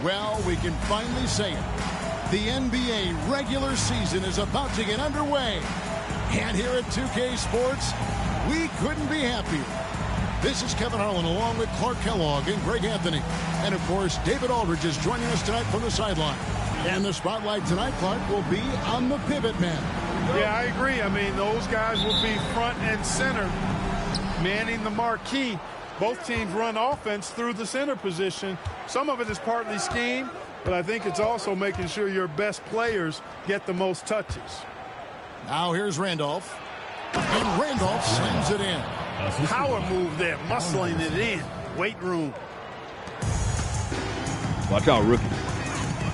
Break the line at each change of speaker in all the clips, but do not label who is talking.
Well, we can finally say it. The NBA regular season is about to get underway. And here at 2K Sports, we couldn't be happier. This is Kevin Harlan along with Clark Kellogg and Greg Anthony. And, of course, David Aldridge is joining us tonight from the sideline. And the spotlight tonight, Clark, will be on the pivot man.
Yeah, I agree. I mean, those guys will be front and center, manning the marquee. Both teams run offense through the center position. Some of it is partly scheme, but I think it's also making sure your best players get the most touches.
Now here's Randolph. And Randolph slams it in.
Power move there, muscling it in. Weight room.
Watch out, rookie.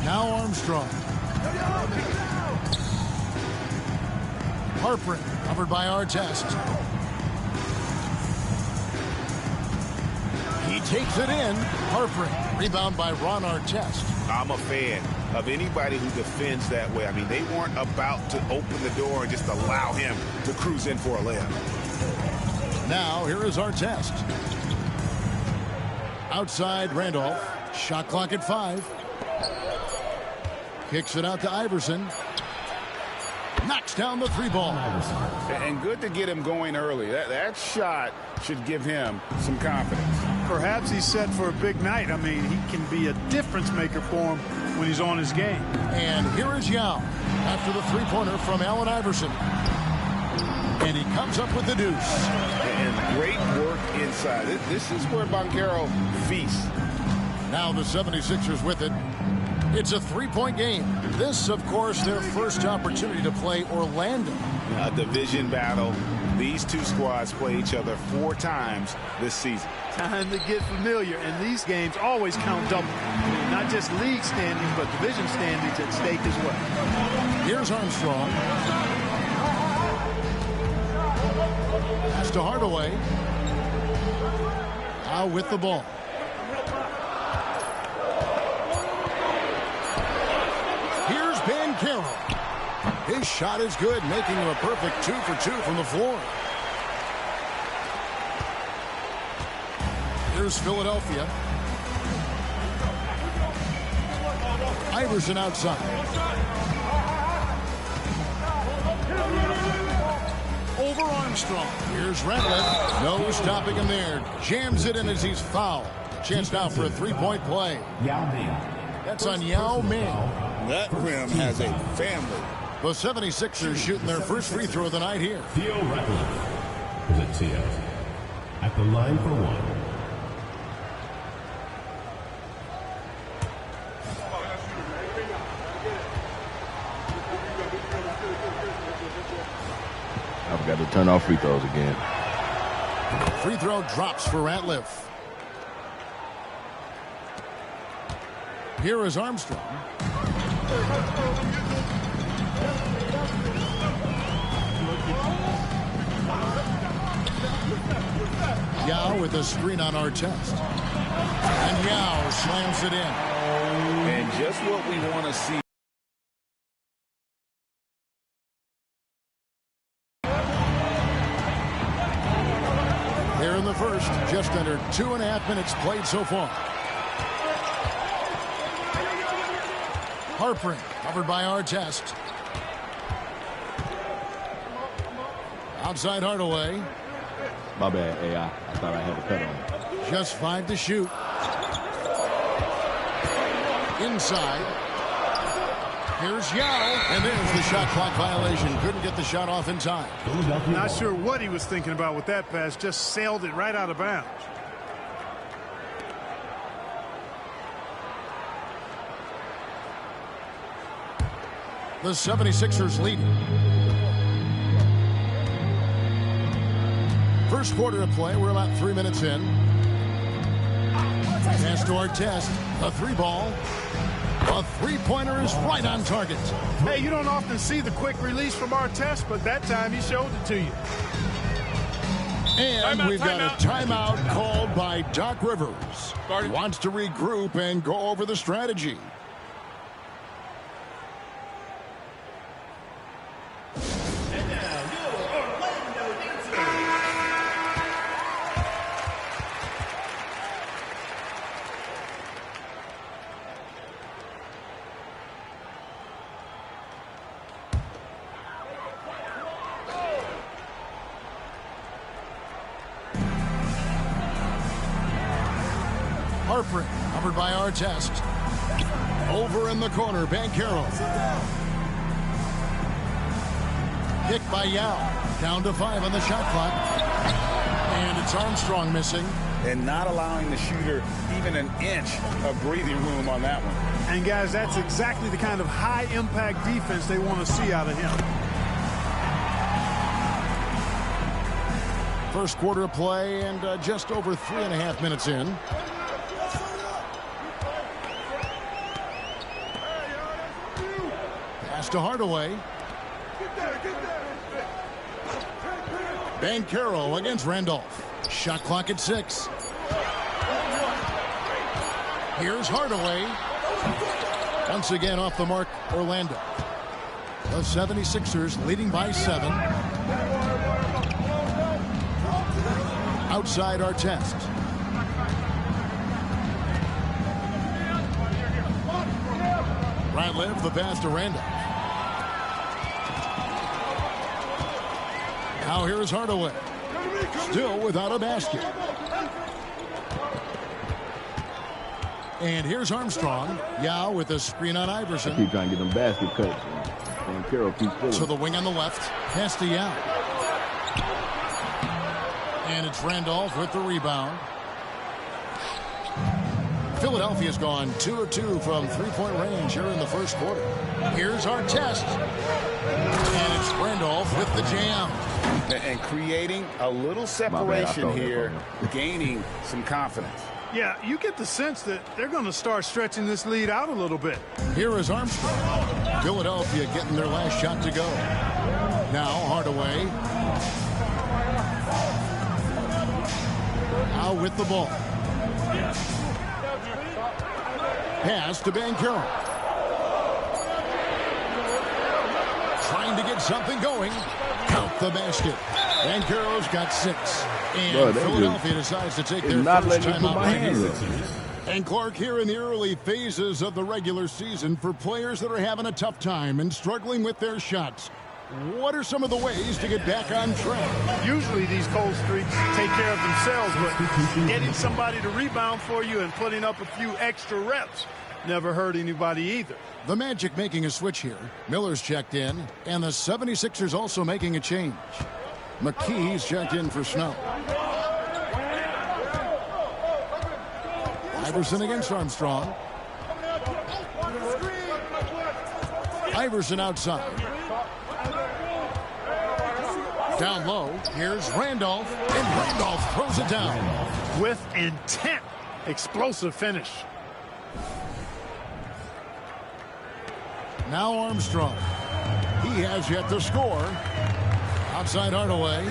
Now Armstrong. Harper covered by Artest. He takes it in. Harper, rebound by Ron Artest.
I'm a fan of anybody who defends that way. I mean, they weren't about to open the door and just allow him to cruise in for a layup.
Now, here is Artest. Outside Randolph. Shot clock at 5. Kicks it out to Iverson. Knocks down the 3-ball.
And good to get him going early. That shot should give him some confidence.
Perhaps he's set for a big night. I mean, he can be a difference maker for him when he's on his game.
And here is Yao after the three-pointer from Allen Iverson. And he comes up with the deuce.
And great work inside. This is where Banchero feasts.
Now the 76ers with it. It's a 3-point game. This, of course, their first opportunity to play Orlando.
A division battle. These two squads play each other 4 times this season.
Time to get familiar, and these games always count double. Not just league standings, but division standings at stake as well.
Here's Armstrong. Pass to Hardaway. Now with the ball. Here's Banchero. His shot is good, making him a perfect 2 for 2 from the floor. Here's Philadelphia. Iverson outside. Over Armstrong. Here's Ratliff. No stopping him there. Jams it in as he's fouled. Chance now for a 3-point play. That's on Yao Ming.
That rim has a family.
The 76ers shooting their first free throw of the night here.
Theo Ratliff is a Theo at the line for 1.
I've got to turn off free throws again.
Free throw drops for Ratliff. Here is Armstrong. Yao with a screen on Artest. And Yao slams it in.
And just what we want to see.
Here in the first, just under 2.5 minutes played so far. Harper covered by Artest. Outside Hardaway.
My bad, AI. I thought I had a pet on.
Just 5 to shoot. Inside. Here's Yao. And there's the shot clock violation. Couldn't get the shot off in time.
Not sure what he was thinking about with that pass. Just sailed it right out of bounds.
The 76ers leading. First quarter of play. We're about 3 minutes in. Pass to Artest. A 3-ball. A 3-pointer is right on target.
Hey, you don't often see the quick release from Artest, but that time he showed it to you.
And we've got a timeout called by Doc Rivers. He wants to regroup and go over the strategy. Harper, covered by Artest. Over in the corner, Banchero. Kick by Yao. Down to 5 on the shot clock. And it's Armstrong missing.
And not allowing the shooter even an inch of breathing room on that one.
And, guys, that's exactly the kind of high-impact defense they want to see out of him.
First quarter of play and just over 3.5 minutes in. Pass to Hardaway. Banchero against Randolph. Shot clock at 6. Here's Hardaway. Once again off the mark, Orlando. The 76ers leading by 7. Outside Artest. Ratliff, the pass to Randolph. Now here's Hardaway. Still without a basket. And here's Armstrong. Yao with a screen on Iverson.
I keep trying to get them basket cuts. And Carroll keeps pulling.
To the wing on the left. Pass to Yao. And it's Randolph with the rebound. Philadelphia's gone 2 of 2 from three-point range here in the first quarter. Here's Artest. And it's Randolph with the jam.
And creating a little separation here, gaining some confidence.
Yeah, you get the sense that they're going to start stretching this lead out a little bit.
Here is Armstrong. Philadelphia getting their last shot to go. Now Hardaway. Now with the ball. Pass to Banchero. Trying to get something going. Count the basket. Banchero's got 6. And Philadelphia decides to take their first time out right here. And Clark, here in the early phases of the regular season, for players that are having a tough time and struggling with their shots, what are some of the ways to get back on track?
Usually these cold streaks take care of themselves, but getting somebody to rebound for you and putting up a few extra reps never hurt anybody either.
The Magic making a switch here. Miller's checked in, and the 76ers also making a change. McKee's checked in for Snow. Iverson against Armstrong. Iverson outside. Down low, here's Randolph, and Randolph throws it down.
With intent. Explosive finish.
Now Armstrong. He has yet to score. Outside Hardaway.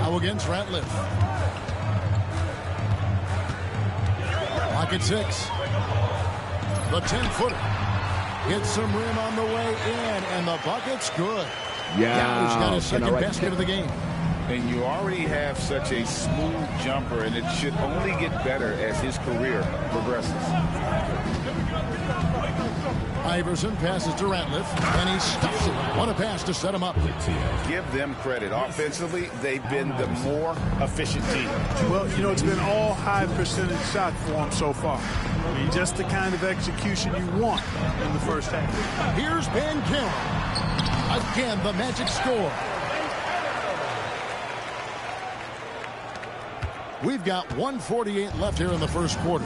Now against Ratliff. Lock at 6. The 10-footer. Hits some rim on the way in, and the bucket's good.
Yeah,
he's got his second basket of the game.
And you already have such a smooth jumper, and it should only get better as his career progresses.
Iverson passes to Ratliff, and he stuffs it. What a pass to set him up.
Give them credit. Offensively, they've been the more efficient team.
Well, you know, it's been all high percentage shots for them so far. I mean, just the kind of execution you want in the first half.
Here's Banchero. Again, the Magic score. We've got 1:48 left here in the first quarter.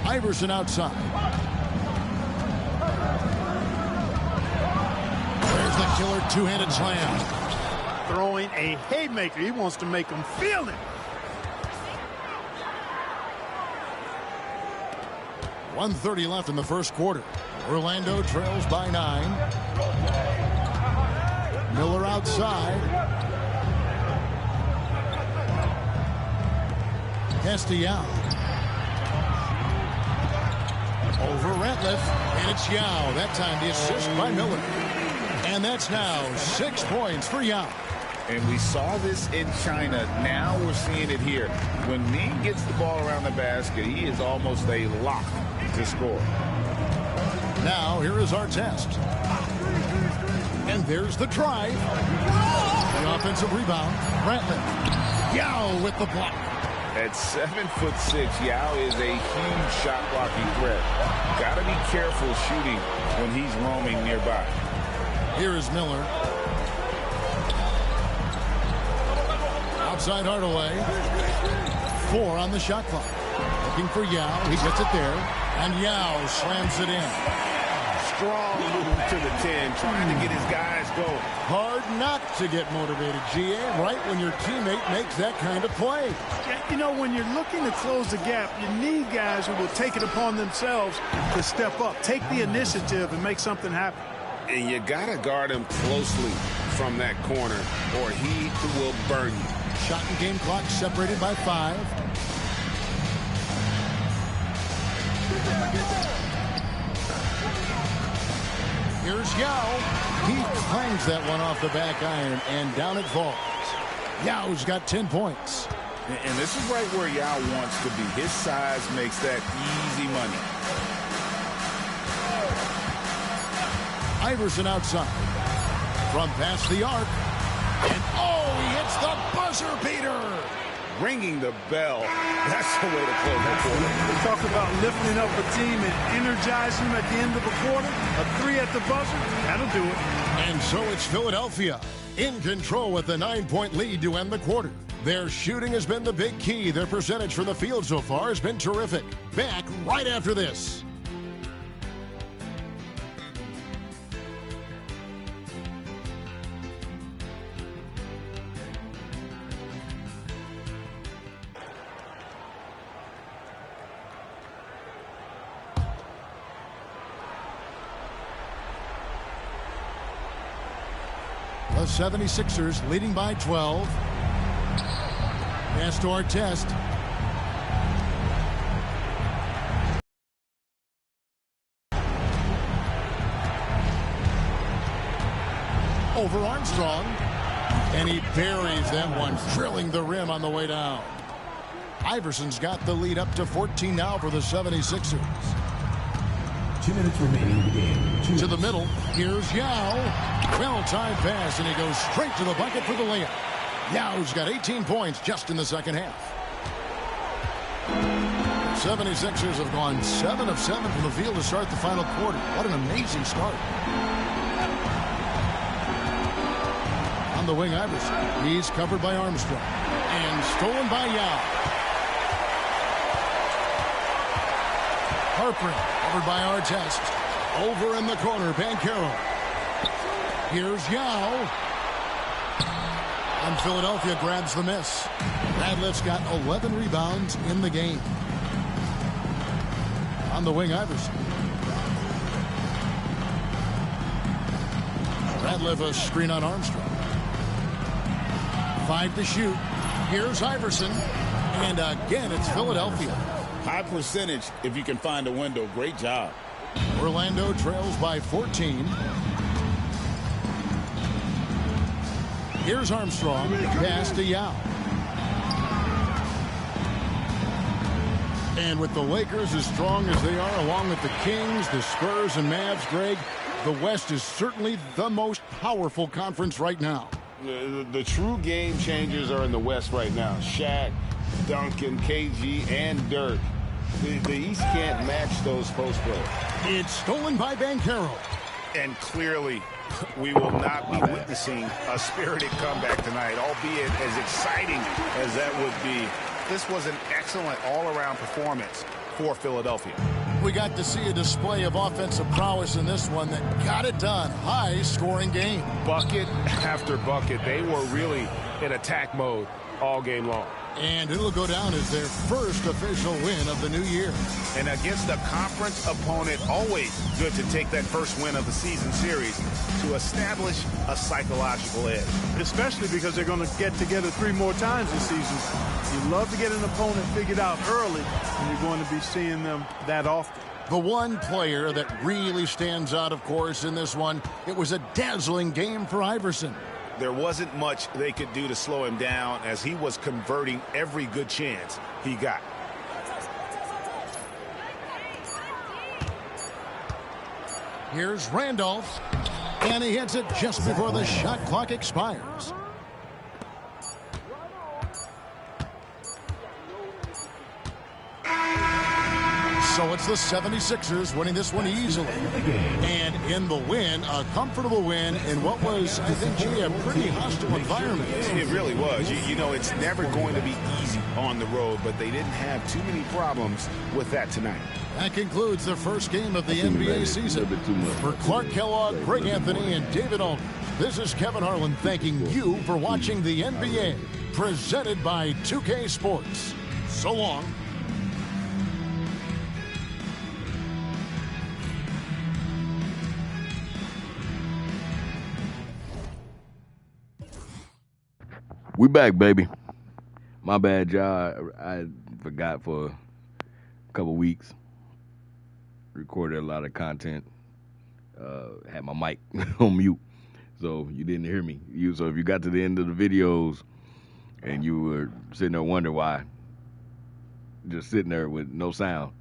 Iverson outside. There's the killer two-handed slam.
Throwing a haymaker. He wants to make them feel it.
1:30 left in the first quarter. Orlando trails by 9. Miller outside. Yao. Over Ratliff, and it's Yao. That time the assist by Miller. And that's now 6 points for Yao.
And we saw this in China. Now we're seeing it here. When Ming gets the ball around the basket, he is almost a lock to score.
Now here is Artest. And there's the drive. The offensive rebound. Ratliff. Yao with the block.
At 7'6", Yao is a huge shot blocking threat. Got to be careful shooting when he's roaming nearby.
Here is Miller. Outside Hardaway. 4 on the shot clock. Looking for Yao. He gets it there. And Yao slams it in.
Strong move to the 10, trying to get his guys going.
Hard not to get motivated, GA, right when your teammate makes that kind of play.
You know, when you're looking to close the gap, you need guys who will take it upon themselves to step up, take the initiative, and make something happen.
And you got to guard him closely from that corner, or he will burn you.
Shot and game clock separated by 5. Here's Yao. He clangs that one off the back iron, and down it falls. Yao's got 10 points.
And this is right where Yao wants to be. His size makes that easy money.
Iverson outside. From past the arc. And oh, he hits the buzzer beater.
Ringing the bell. That's the way to close the quarter.
We talk about lifting up a team and energizing them at the end of a quarter. A 3 at the buzzer, that'll do it.
And so it's Philadelphia in control with a 9-point lead to end the quarter. Their shooting has been the big key. Their percentage from the field so far has been terrific. Back right after this. The 76ers leading by 12. Pass to Artest. Over Armstrong. And he buries that one, drilling the rim on the way down. Iverson's got the lead up to 14 now for the 76ers.
2 minutes remaining in the game.
To the middle. Here's Yao. Well-timed pass, and he goes straight to the bucket for the layup. Yao's got 18 points just in the second half. 76ers have gone 7 of 7 from the field to start the final quarter. What an amazing start. On the wing, Iverson. He's covered by Armstrong. And stolen by Yao. Harper covered by Artest. Over in the corner, Banchero. Here's Yao. And Philadelphia grabs the miss. Ratliff's got 11 rebounds in the game. On the wing, Iverson. Ratliff a screen on Armstrong. 5 to shoot. Here's Iverson. And again, it's Philadelphia.
High percentage if you can find a window. Great job.
Orlando trails by 14. Here's Armstrong. Pass to Yao. And with the Lakers as strong as they are, along with the Kings, the Spurs, and Mavs, Greg, the West is certainly the most powerful conference right now.
The true game changers are in the West right now. Shaq, Duncan, KG, and Dirk. The East can't match those post players.
It's stolen by Banchero.
And clearly, we will not be witnessing a spirited comeback tonight, albeit as exciting as that would be. This was an excellent all-around performance for Philadelphia.
We got to see a display of offensive prowess in this one that got it done. High-scoring game.
Bucket after bucket. They were really in attack mode all game long.
And it'll go down as their first official win of the new year.
And against a conference opponent, always good to take that first win of the season series to establish a psychological edge.
Especially because they're going to get together 3 more times this season. You love to get an opponent figured out early, and you're going to be seeing them that often.
The one player that really stands out, of course, in this one, it was a dazzling game for Iverson.
There wasn't much they could do to slow him down as he was converting every good chance he got.
Here's Randolph, and he hits it just before the shot clock expires. So it's the 76ers winning this one easily. And in the win, a comfortable win in what was, I think, Jay, a pretty hostile environment.
It really was. You know, it's never going to be easy on the road, but they didn't have too many problems with that tonight.
That concludes the first game of the NBA season. For Clark Kellogg, Greg Anthony, and David Aldridge, this is Kevin Harlan thanking you for watching the NBA, presented by 2K Sports. So long.
We back, baby. My bad, y'all. I forgot for a couple weeks. Recorded a lot of content. Had my mic on mute, so you didn't hear me. So if you got to the end of the videos and you were sitting there wondering why, just sitting there with no sound,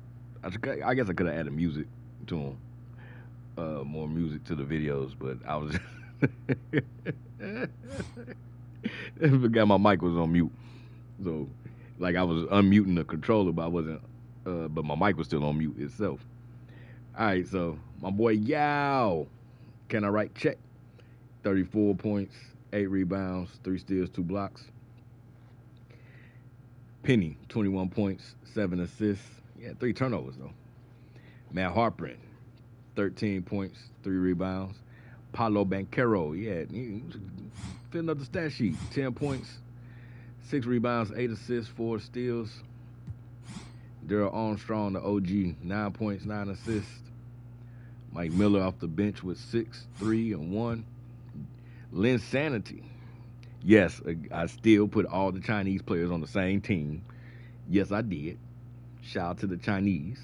I guess I could have added music to them, more music to the videos, but I was forgot my mic was on mute. So, like, I was unmuting the controller, but I wasn't. But my mic was still on mute itself. All right, so my boy Yao, can I write check? 34 points, 8 rebounds, 3 steals, 2 blocks. Penny, 21 points, 7 assists. Yeah, 3 turnovers though. Matt Harprin, 13 points, 3 rebounds. Paulo Banchero, yeah, he was filling up the stat sheet. 10 points, 6 rebounds, 8 assists, 4 steals. Daryl Armstrong, the OG, 9 points, 9 assists. Mike Miller off the bench with 6, 3, and 1. Lynn Sanity. Yes, I still put all the Chinese players on the same team. Yes, I did. Shout out to the Chinese.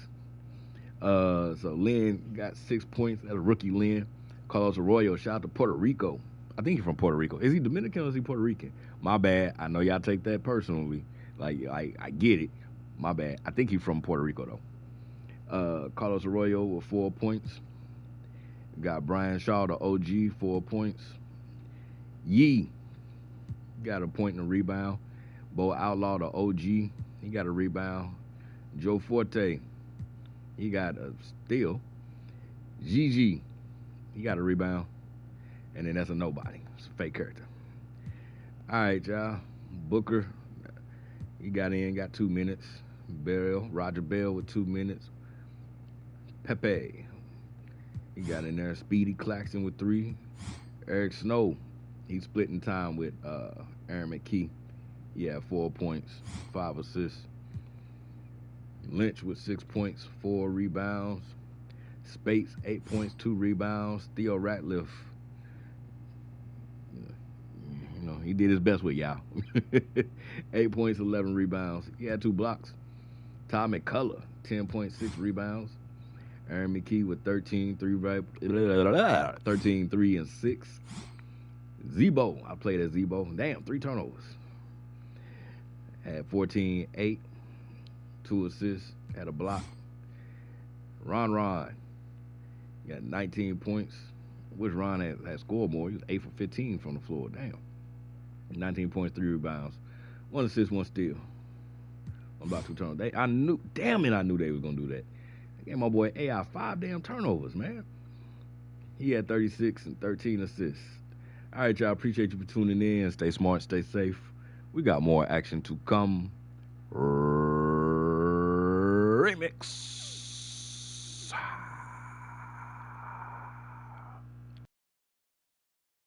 So Lynn got 6 points. That's a rookie Lynn. Carlos Arroyo, shout out to Puerto Rico. I think he's from Puerto Rico. Is he Dominican or is he Puerto Rican? My bad. I know y'all take that personally. Like, I get it. My bad. I think he's from Puerto Rico, though. Carlos Arroyo with 4 points. Got Brian Shaw, the OG, 4 points. Yee got a point and a rebound. Bo Outlaw, the OG, he got a rebound. Joe Forte, he got a steal. Gigi, he got a rebound. And then that's a nobody. It's a fake character. All right, y'all. Booker, he got 2 minutes. Roger Bell with 2 minutes. Pepe, he got in there. Speedy Claxton with 3. Eric Snow, he's splitting time with Aaron McKee. He had 4 points, 5 assists. Lynch with 6 points, 4 rebounds. Spates, 8 points, 2 rebounds. Theo Ratliff, you know, he did his best with y'all. 8 points, 11 rebounds. He had 2 blocks. Todd McCullough, 10.6 rebounds. Aaron McKee with 13, 3 and 6. Zebo, I played as Zebo. Damn, 3 turnovers. Had 14, 8, 2 assists, had a block. Ron, got 19 points. Wish Ron had scored more. He was 8 for 15 from the floor. Damn. 19 points, 3 rebounds. 1 assist, 1 steal. 1 block, 2 turnovers. I knew they was going to do that. I gave my boy AI 5 damn turnovers, man. He had 36 and 13 assists. All right, y'all. Appreciate you for tuning in. Stay smart, stay safe. We got more action to come. Remix.